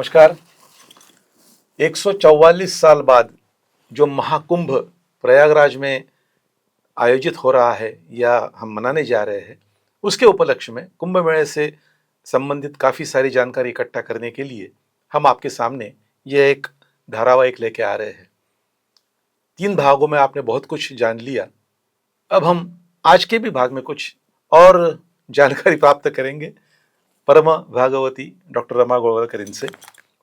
नमस्कार। 144 साल बाद जो महाकुंभ प्रयागराज में आयोजित हो रहा है या हम मनाने जा रहे हैं, उसके उपलक्ष्य में कुंभ मेले से संबंधित काफ़ी सारी जानकारी इकट्ठा करने के लिए हम आपके सामने ये एक धारावाहिक लेके आ रहे हैं। 3 भागों में आपने बहुत कुछ जान लिया। अब हम आज के भी भाग में कुछ और जानकारी प्राप्त करेंगे परम भागवती डॉक्टर रमा गोलवलकर इनसे।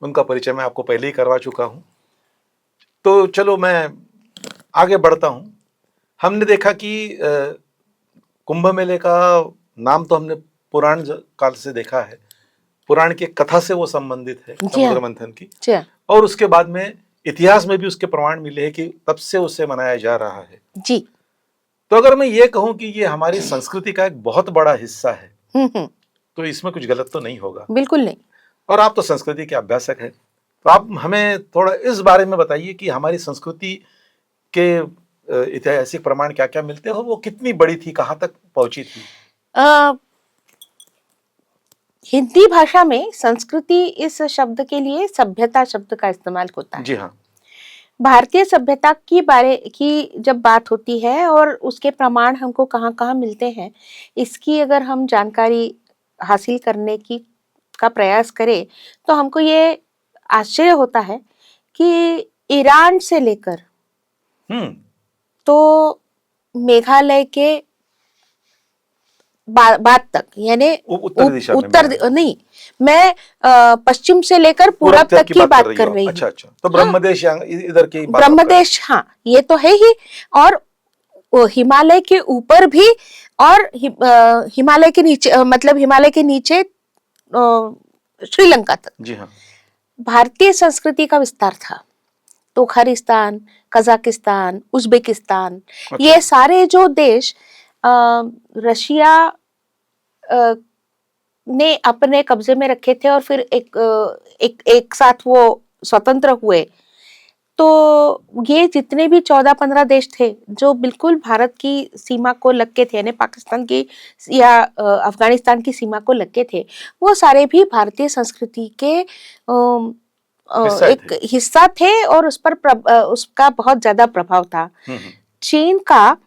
उनका परिचय मैं आपको पहले ही करवा चुका हूँ, तो चलो मैं आगे बढ़ता हूँ। हमने देखा कि कुंभ मेले का नाम तो हमने पुराण काल से देखा है, पुराण की कथा से वो संबंधित है, समुद्र मंथन की, और उसके बाद में इतिहास में भी उसके प्रमाण मिले हैं कि तब से उसे मनाया जा रहा है जी। तो अगर मैं ये कहूँ कि ये हमारी संस्कृति का एक बहुत बड़ा हिस्सा है, तो इसमें कुछ गलत तो नहीं होगा? बिल्कुल नहीं। और आप तो संस्कृति के अभ्यासक हैं, तो आप हमें थोड़ा इस बारे में बताइए कि हमारी संस्कृति के ऐतिहासिक प्रमाण क्या क्या मिलते हैं, वो कितनी बड़ी थी, कहाँ तक पहुंची थी? हिंदी भाषा में संस्कृति इस शब्द के लिए सभ्यता शब्द का इस्तेमाल होता है। जी हाँ। भारतीय सभ्यता की जब बात होती है और उसके प्रमाण हमको कहाँ कहाँ मिलते हैं, इसकी अगर हम जानकारी हासिल करने का प्रयास करें तो हमको ये आश्चर्य होता है कि ईरान से लेकर तो मेघालय के बाद तक, यानी उत्तर नहीं, मैं पश्चिम से लेकर पूरब तक की बात कर रही हूँ। अच्छा, तो ब्रह्मदेश इधर की बात, ब्रह्मदेश, हाँ ये तो है ही, और हिमालय के ऊपर भी, और हिमालय के नीचे, मतलब हिमालय के नीचे श्रीलंका तक। जी हाँ। भारतीय संस्कृति का विस्तार था। तो खारिस्तान, कजाकिस्तान, उज्बेकिस्तान, अच्छा, ये सारे जो देश रशिया ने अपने कब्जे में रखे थे और फिर एक साथ वो स्वतंत्र हुए। तो ये जितने भी 14-15 देश थे जो बिल्कुल भारत की सीमा को लग के थे, यानी पाकिस्तान की या अफगानिस्तान की सीमा को लग के थे, वो सारे भी भारतीय संस्कृति के एक हिस्सा थे और उस पर उसका बहुत ज्यादा प्रभाव था। चीन का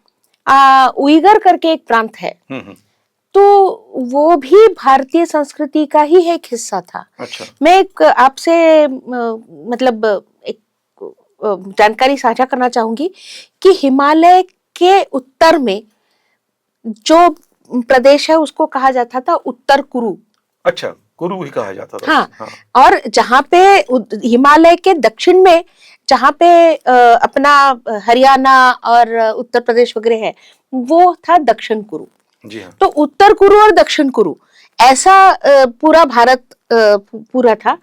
उइगर करके एक प्रांत है, तो वो भी भारतीय संस्कृति का ही एक हिस्सा था। अच्छा। मैं एक आपसे मतलब एक जानकारी साझा करना चाहूंगी कि हिमालय के उत्तर में जो प्रदेश है उसको कहा जाता था उत्तर कुरु। अच्छा, कुरु ही कहा जाता था। हाँ। और जहाँ पे हिमालय के दक्षिण में, जहाँ पे अपना हरियाणा और उत्तर प्रदेश वगैरह है, वो था दक्षिण कुरु। जी हाँ। तो उत्तर कुरु और दक्षिण कुरु ऐसा पूरा भारत पूरा था,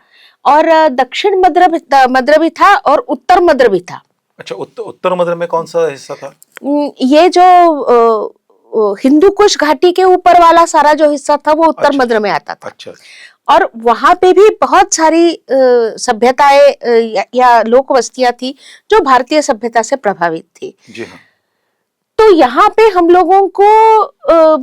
और दक्षिण मद्र भी था और उत्तर मद्र भी था। अच्छा, उत्तर मद्र में कौन सा हिस्सा था? ये जो हिंदू कुश घाटी के ऊपर वाला सारा जो हिस्सा था वो उत्तर मद्र में आता था। अच्छा। और वहां पे भी बहुत सारी सभ्यताएं या लोक बस्तियां थी जो भारतीय सभ्यता से प्रभावित थी। जी हाँ। तो यहाँ पे हम लोगों को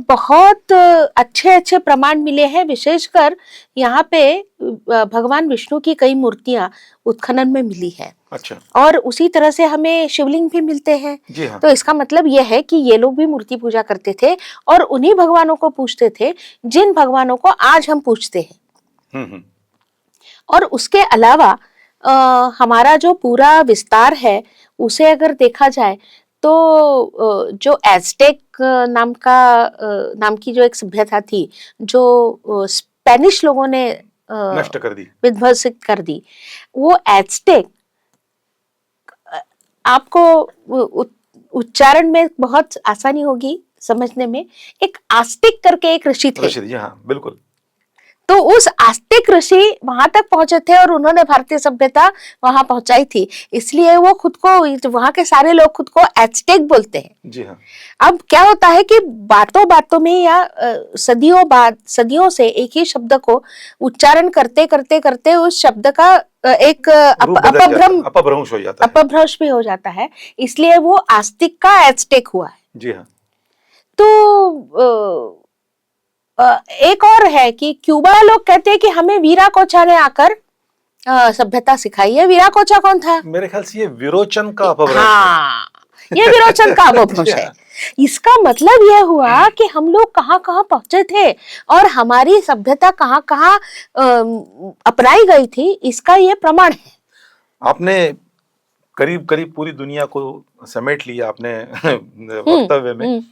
बहुत अच्छे अच्छे प्रमाण मिले हैं। विशेषकर यहाँ पे भगवान विष्णु की कई मूर्तियां उत्खनन में मिली है। अच्छा। और उसी तरह से हमें शिवलिंग भी मिलते हैं। जी हाँ। तो इसका मतलब यह है कि ये लोग भी मूर्ति पूजा करते थे और उन्हीं भगवानों को पूजते थे जिन भगवानों को आज हम पूजते हैं। और उसके अलावा हमारा जो पूरा विस्तार है उसे अगर देखा जाए तो जो एज़टेक नाम की जो एक सभ्यता थी, जो स्पेनिश लोगों ने नष्ट कर दी, विध्वंसित कर दी, वो एज़टेक आपको उच्चारण में बहुत आसानी होगी समझने में, एक आस्तिक करके एक ऋषि थे। जी हाँ, बिल्कुल। तो उस आस्तिक ऋषि वहां तक पहुंचे थे और उन्होंने भारतीय सभ्यता वहां पहुंचाई थी, इसलिए वो खुद को, वहां के सारे लोग खुद को एज़टेक बोलते हैं। जी हाँ। अब क्या होता है कि बातों बातों में या सदियों से एक ही शब्द को उच्चारण करते करते करते उस शब्द का एक अपभ्रंश भी हो जाता है, इसलिए वो आस्तिक का एज़टेक हुआ है। जी हाँ। तो एक और है कि क्यूबा लोग कहते हैं कि हमें वीरा कोचा ने आकर सभ्यता सिखाई है। विराकोचा कौन था? मेरे ख्याल से ये विरोचन का अपभ्रंश है। हाँ, ये विरोचन का अपभ्रंश है। इसका मतलब यह हुआ कि हम लोग कहाँ कहाँ पहुंचे थे और हमारी सभ्यता कहाँ कहाँ अपनाई गई थी, इसका ये प्रमाण है। आपने करीब करीब पूरी दुनिया को समेट लिया अपने वक्तव्य में।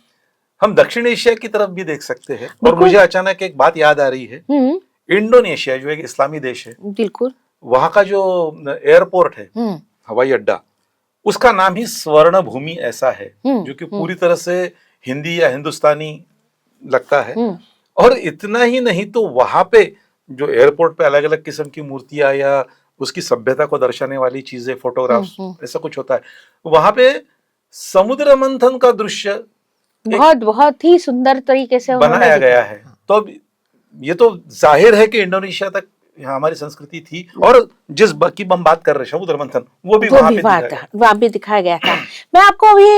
हम दक्षिण एशिया की तरफ भी देख सकते हैं और मुझे अचानक एक बात याद आ रही है। इंडोनेशिया जो एक इस्लामी देश है, बिल्कुल, वहां का जो एयरपोर्ट है, हवाई अड्डा, उसका नाम ही स्वर्ण भूमि ऐसा है, जो कि पूरी तरह से हिंदी या हिंदुस्तानी लगता है। और इतना ही नहीं तो वहां पे जो एयरपोर्ट पे अलग अलग किस्म की मूर्तियां या उसकी सभ्यता को दर्शाने वाली चीजें, फोटोग्राफ्स, ऐसा कुछ होता है। वहां पे समुद्र मंथन का दृश्य बहुत बहुत ही सुंदर तरीके से बनाया गया है। तो अब ये तो जाहिर है कि इंडोनेशिया तक हमारी संस्कृति थी, और जिस की हम बात कर रहे हैं समुद्र मंथन, वो भी वहां भी दिखाया गया था। मैं आपको अभी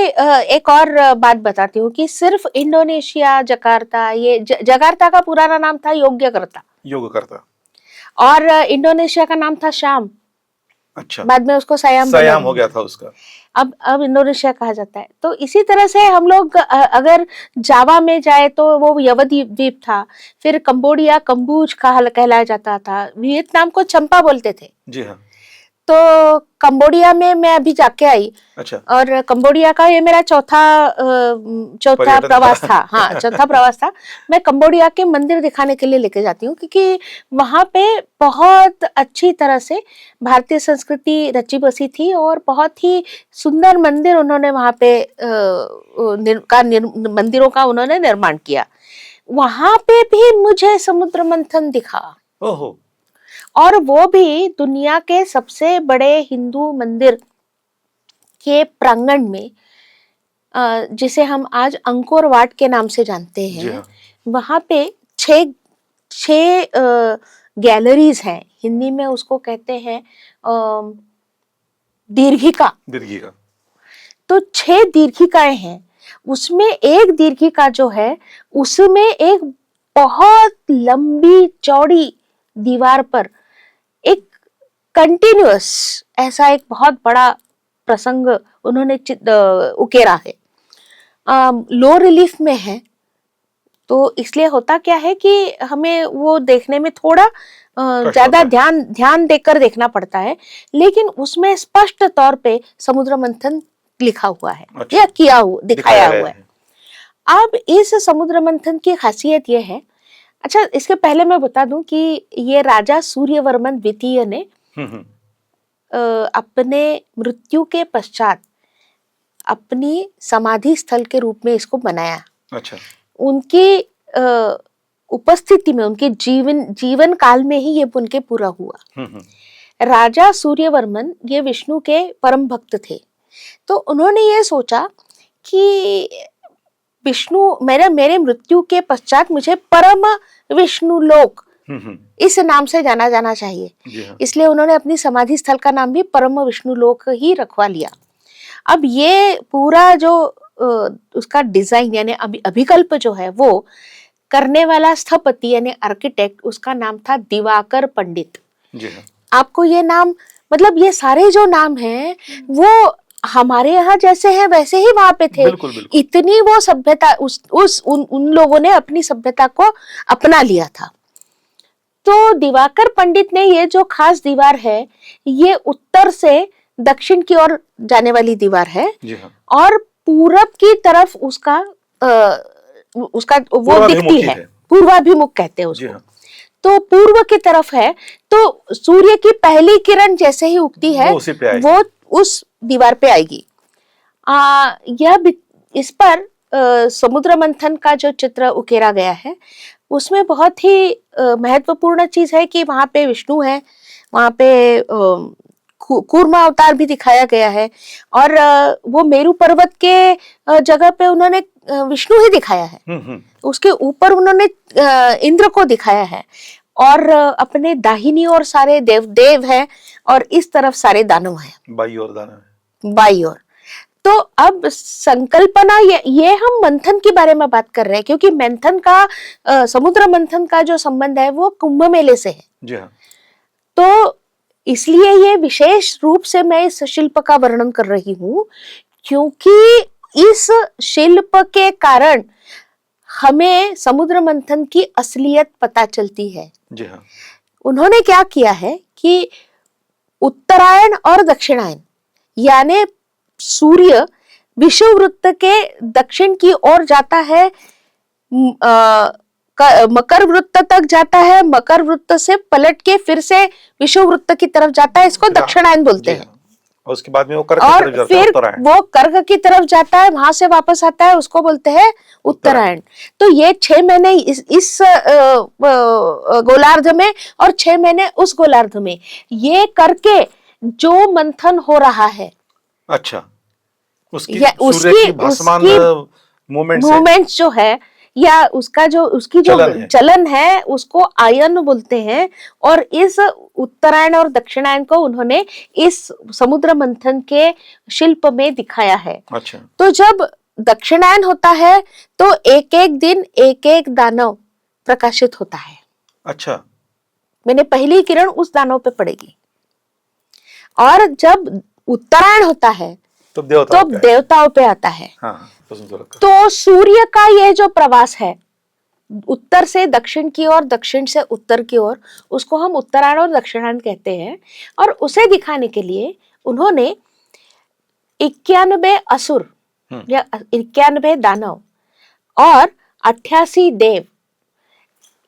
एक और बात बताती हूँ कि सिर्फ इंडोनेशिया, जकार्ता, ये जकार्ता का पुराना नाम था योग्यकर्ता, और इंडोनेशिया का नाम था शाम। अच्छा, बाद में उसको सयाम हो गया था उसका। अब इंडोनेशिया कहा जाता है। तो इसी तरह से हम लोग अगर जावा में जाए तो वो यवदी द्वीप था, फिर कंबोडिया कंबूज कहलाया जाता था, वियतनाम को चंपा बोलते थे। जी हाँ। तो कंबोडिया में मैं अभी जाके आई। अच्छा। और कंबोडिया का ये मेरा चौथा प्रवास था। हाँ, चौथा प्रवास था। मैं कंबोडिया के मंदिर दिखाने के लिए लेके जाती हूँ, क्योंकि वहां पे बहुत अच्छी तरह से भारतीय संस्कृति रची बसी थी और बहुत ही सुंदर मंदिर उन्होंने वहां पे मंदिरों का उन्होंने निर्माण किया। वहां पे भी मुझे समुद्र मंथन दिखा। ओहो। और वो भी दुनिया के सबसे बड़े हिंदू मंदिर के प्रांगण में, जिसे हम आज अंकोर वाट के नाम से जानते हैं। वहां पे छह गैलरीज हैं। हिंदी में उसको कहते हैं दीर्घिका। तो 6 दीर्घिकाएं हैं। उसमें एक दीर्घिका जो है, उसमें एक बहुत लंबी चौड़ी दीवार पर एक कंटिन्यूअस ऐसा एक बहुत बड़ा प्रसंग उन्होंने उकेरा है। लो रिलीफ में है, तो इसलिए होता क्या है कि हमें वो देखने में थोड़ा ज्यादा ध्यान देकर देखना पड़ता है, लेकिन उसमें स्पष्ट तौर पे समुद्र मंथन लिखा हुआ है। अच्छा। या दिखाया हुआ है। अब इस समुद्र मंथन की खासियत यह है, अच्छा इसके पहले मैं बता दूं कि ये राजा सूर्यवर्मन द्वितीय ने अपने मृत्यु के पश्चात अपनी समाधि स्थल के रूप में इसको बनाया। अच्छा। उनकी उपस्थिति में, उनके जीवन काल में ही ये उनके पूरा हुआ। राजा सूर्यवर्मन ये विष्णु के परम भक्त थे, तो उन्होंने ये सोचा कि विष्णु मेरे मृत्यु के पश्चात मुझे परम विष्णु लोक इस नाम से जाना चाहिए। इसलिए उन्होंने अपनी समाधि स्थल का नाम भी परम विष्णु लोक ही रखवा लिया। अब ये पूरा जो उसका डिजाइन यानी अभिकल्प जो है वो करने वाला स्थपति यानी आर्किटेक्ट, उसका नाम था दिवाकर पंडित। आपको ये नाम, मतलब ये सारे जो नाम हैं वो हमारे यहाँ जैसे हैं वैसे ही वहां पे थे। बिल्कुल, बिल्कुल। इतनी वो सभ्यता उन लोगों ने अपनी सभ्यता को अपना लिया था। तो दिवाकर पंडित ने ये जो खास दीवार है, ये उत्तर से दक्षिण की ओर जाने वाली दीवार है। जी हाँ। और पूरब की तरफ उसका वो दिखती है, पूर्वाभिमुख कहते हैं उसको। हाँ। तो पूर्व की तरफ है, तो सूर्य की पहली किरण जैसे ही उगती है वो उस दीवार पे आएगी। इस पर समुद्र मंथन का जो चित्र उकेरा गया है, उसमें बहुत ही महत्वपूर्ण चीज है कि वहां पे विष्णु है, वहां पे कूर्मा अवतार भी दिखाया गया है, और वो मेरू पर्वत के जगह पे उन्होंने विष्णु ही दिखाया है। उसके ऊपर उन्होंने इंद्र को दिखाया है, और अपने दाहिनी ओर सारे देव हैं, और इस तरफ सारे दानव हैं। बाई ओर। तो अब संकल्पना ये हम मंथन के बारे में बात कर रहे हैं, क्योंकि मंथन का समुद्र मंथन का जो संबंध है वो कुंभ मेले से है। जी हाँ। तो इसलिए ये विशेष रूप से मैं इस शिल्प का वर्णन कर रही हूँ, क्योंकि इस शिल्प के कारण हमें समुद्र मंथन की असलियत पता चलती है। जी हाँ। उन्होंने क्या किया है कि उत्तरायण और दक्षिणायन, यानी सूर्य विषुववृत्त के दक्षिण की ओर जाता है, मकर वृत्त तक जाता है, मकर वृत्त से पलट के फिर से विषुववृत्त की तरफ जाता है, इसको दक्षिणायन बोलते हैं। और उसके बाद में वो कर्क की और तरफ जाता है, फिर उत्तरायण। वो कर्क की तरफ जाता है, वहां से वापस आता है, उसको बोलते हैं उत्तरायण। तो ये 6 महीने इस गोलार्ध में और 6 महीने उस गोलार्ध में, ये करके जो मंथन हो रहा है, अच्छा, सूर्य की भासमान मूवमेंट्स जो है, या उसका जो उसकी जो चलन है उसको आयन बोलते हैं। और इस उत्तरायण और दक्षिणायन को उन्होंने इस समुद्र मंथन के शिल्प में दिखाया है। अच्छा। तो जब दक्षिणायन होता है तो एक एक दिन एक एक दानव प्रकाशित होता है। अच्छा। मैंने पहली किरण उस दानव पे पड़ेगी। और जब उत्तरायण होता है तो देवताओं पे आता है। हाँ, तो सूर्य का यह जो प्रवास है उत्तर से दक्षिण की ओर, दक्षिण से उत्तर की ओर, उसको हम उत्तरायण और दक्षिणायन कहते हैं। और उसे दिखाने के लिए उन्होंने 91 असुर या 91 दानव और 88 देव,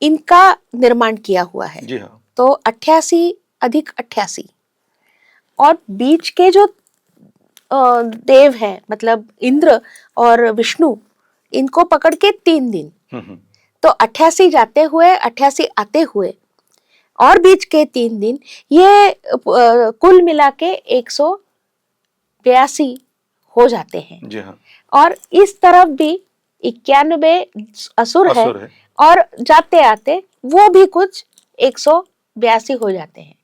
इनका निर्माण किया हुआ है। जी हाँ। तो 88 अधिक 88 और बीच के जो देव है, मतलब इंद्र और विष्णु, इनको पकड़ के 3 दिन। तो 88 जाते हुए 88 आते हुए और बीच के 3 दिन, ये कुल मिला के 182 हो जाते हैं। जी हाँ। और इस तरफ भी 91 असुर है और जाते आते वो भी कुछ 182 हो जाते हैं।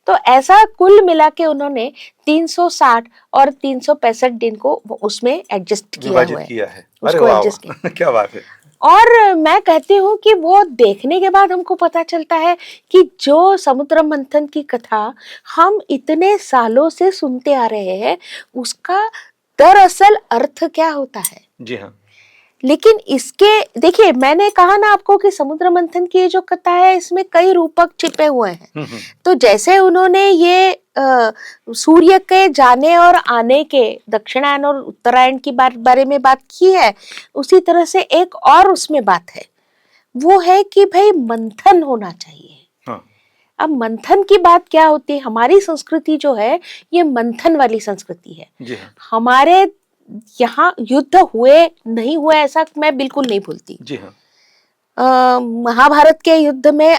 तो ऐसा कुल मिला के उन्होंने 360 और 365 दिन को उसमें एडजस्ट किया हुआ है। उसको एडजस्ट किया। क्या बात है। और मैं कहती हूँ कि वो देखने के बाद हमको पता चलता है कि जो समुद्र मंथन की कथा हम इतने सालों से सुनते आ रहे हैं, उसका दरअसल अर्थ क्या होता है। जी हाँ। लेकिन इसके देखिए, मैंने कहा ना आपको कि समुद्र मंथन की जो कथा है इसमें कई रूपक छिपे हुए हैं। तो जैसे उन्होंने ये सूर्य के जाने और आने के, दक्षिणायन और उत्तरायण की बारे में बात की है, उसी तरह से एक और उसमें बात है, वो है कि भाई मंथन होना चाहिए। हाँ। अब मंथन की बात क्या होती है, हमारी संस्कृति जो है ये मंथन वाली संस्कृति है। जी हाँ। हमारे यहाँ युद्ध हुए नहीं हुए ऐसा मैं बिल्कुल नहीं भूलती। जी हाँ। महाभारत के युद्ध में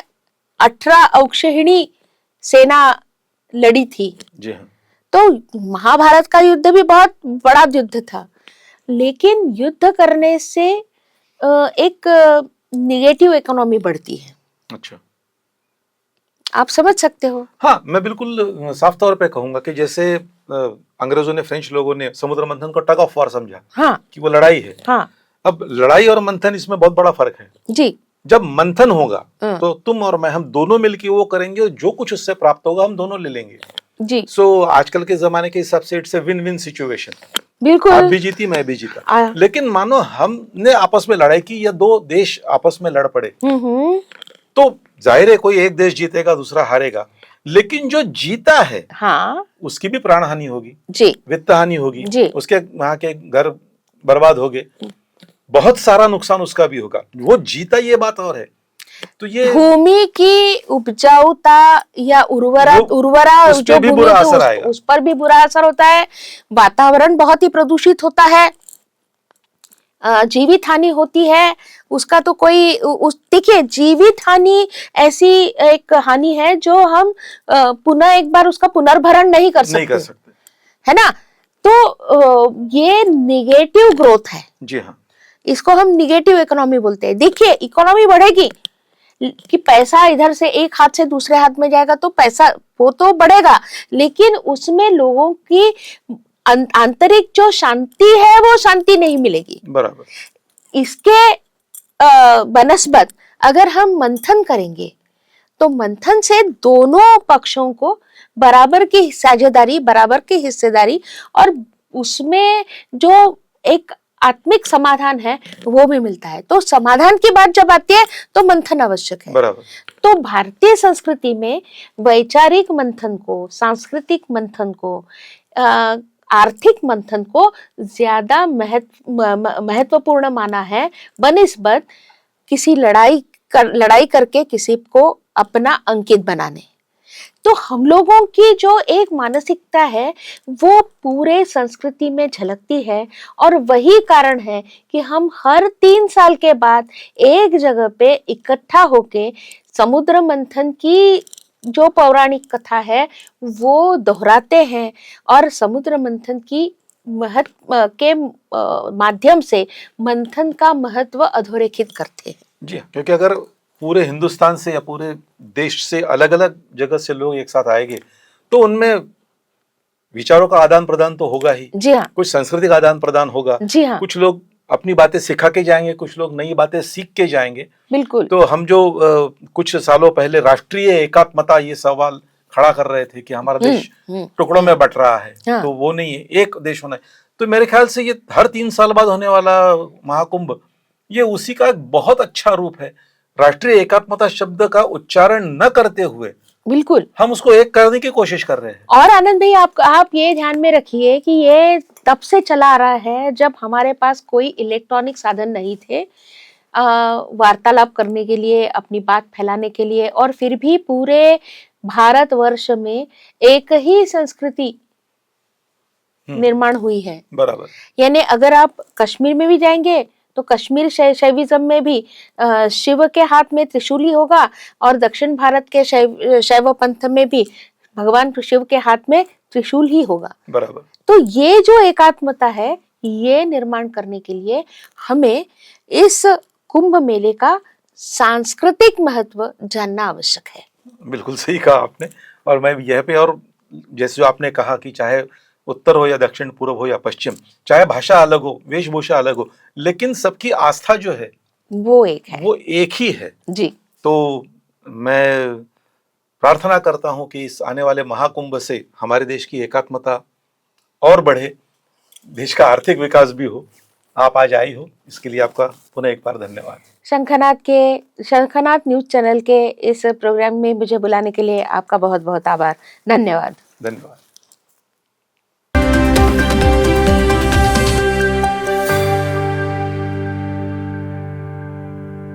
18 औक्षहिणी सेना लड़ी थी। जी हाँ। तो महाभारत का युद्ध भी बहुत बड़ा युद्ध था, लेकिन युद्ध करने से एक निगेटिव इकोनॉमी बढ़ती है। अच्छा, आप समझ सकते हो। हाँ, मैं बिल्कुल साफ तौर पे कहूंगा कि जैसे अंग्रेजों ने, फ्रेंच लोगों ने समुद्र मंथन को टग ऑफ वॉर समझा। हाँ। कि वो लड़ाई है। हाँ। अब लड़ाई और मंथन, इसमें बहुत बड़ा फर्क है जी। जब मंथन होगा तो तुम और मैं, हम दोनों मिलकर वो करेंगे और जो कुछ उससे प्राप्त होगा हम दोनों ले लेंगे जी। सो आजकल के जमाने के हिसाब से it's a win win situation. बिल्कुल, आप भी जीती मैं भी जीता। लेकिन मानो हमने आपस में लड़ाई की या दो देश आपस में लड़ पड़े, तो जाहिर है कोई एक देश जीतेगा दूसरा हारेगा, लेकिन जो जीता है हाँ, उसकी भी प्राण हानि होगी जी, वित्त हानि होगी जी, उसके वहां के घर बर्बाद हो गए, बहुत सारा नुकसान उसका भी होगा। वो जीता ये बात और है। तो ये भूमि की उपजाऊता या उर्वरा जो भूमि की उस पर भी बुरा असर होता है। वातावरण बहुत ही प्रदूषित होता है, जीवित हानि होती है। उसका तो कोई देखिए, जीवित हानि ऐसी एक हानि है जो हम पुनः एक बार उसका पुनर्भरण नहीं कर सकते, है ना। तो ये निगेटिव ग्रोथ है। जी हाँ, इसको हम निगेटिव इकोनॉमी बोलते हैं। देखिए, इकोनॉमी बढ़ेगी कि पैसा इधर से एक हाथ से दूसरे हाथ में जाएगा, तो पैसा वो तो बढ़ेगा, लेकिन उसमें लोगों की आंतरिक जो शांति है वो शांति नहीं मिलेगी। बराबर। इसके बनस्बत अगर हम मंथन करेंगे तो मंथन से दोनों पक्षों को बराबर की साझेदारी, बराबर की हिस्सेदारी और उसमें जो एक आत्मिक समाधान है वो भी मिलता है। तो समाधान की बात जब आती है तो मंथन आवश्यक है। बराबर। तो भारतीय संस्कृति में वैचारिक मंथन को, सांस्कृतिक मंथन को, आर्थिक मंथन को ज्यादा महत्वपूर्ण माना है बनिस्बत किसी लड़ाई करके किसी को अपना अंकित बनाने। तो हम लोगों की जो एक मानसिकता है वो पूरे संस्कृति में झलकती है और वही कारण है कि हम हर 3 साल के बाद एक जगह पे इकट्ठा होके समुद्र मंथन की जो पौराणिक कथा है वो दोहराते हैं और समुद्र मंथन की महत्व के माध्यम से मंथन का महत्व अधोरेखित करते हैं। जी, क्योंकि अगर पूरे हिंदुस्तान से या पूरे देश से अलग अलग जगह से लोग एक साथ आएंगे तो उनमें विचारों का आदान प्रदान तो होगा ही। जी हाँ। कुछ सांस्कृतिक आदान प्रदान होगा। जी हाँ। कुछ लोग अपनी बातें सिखा के जाएंगे, कुछ लोग नई बातें सीख के जाएंगे। बिल्कुल। तो हम जो कुछ सालों पहले राष्ट्रीय एकात्मता ये सवाल खड़ा कर रहे थे कि हमारा देश टुकड़ों में बट रहा है, हाँ। तो वो नहीं है, एक देश होना है। तो मेरे ख्याल से ये हर 3 साल बाद होने वाला महाकुंभ ये उसी का एक बहुत अच्छा रूप है। राष्ट्रीय एकात्मता शब्द का उच्चारण न करते हुए बिल्कुल हम उसको एक करने की कोशिश कर रहे हैं। और आनंद भाई आप ये ध्यान में रखिए कि ये तब से चला आ रहा है जब हमारे पास कोई इलेक्ट्रॉनिक साधन नहीं थे वार्तालाप करने के लिए, अपनी बात फैलाने के लिए, और फिर भी पूरे भारतवर्ष में एक ही संस्कृति निर्माण हुई है। बराबर। यानी अगर आप कश्मीर में भी जाएंगे तो कश्मीर शैविज्म में भी शिव के हाथ में त्रिशूली होगा और दक्षिण भारत के शैव पंथ में भी भगवान शिव के हाथ में त्रिशूल ही होगा। बराबर। तो ये जो एकात्मता है ये निर्माण करने के लिए हमें इस कुंभ मेले का सांस्कृतिक महत्व जानना आवश्यक है। बिल्कुल सही कहा आपने। और मैं यह पे और जैसे जो आपने कहा कि चाहे उत्तर हो या दक्षिण, पूर्व हो या पश्चिम, चाहे भाषा अलग हो, वेशभूषा अलग हो, लेकिन सबकी आस्था जो है वो एक है, वो एक ही है जी। तो मैं प्रार्थना करता हूं कि इस आने वाले महाकुंभ से हमारे देश की एकात्मता और बढ़े, देश का आर्थिक विकास भी हो। आप आज आई हो, इसके लिए आपका पुनः एक बार धन्यवाद। शंखनाद न्यूज चैनल के इस प्रोग्राम में मुझे बुलाने के लिए आपका बहुत बहुत आभार। धन्यवाद। धन्यवाद।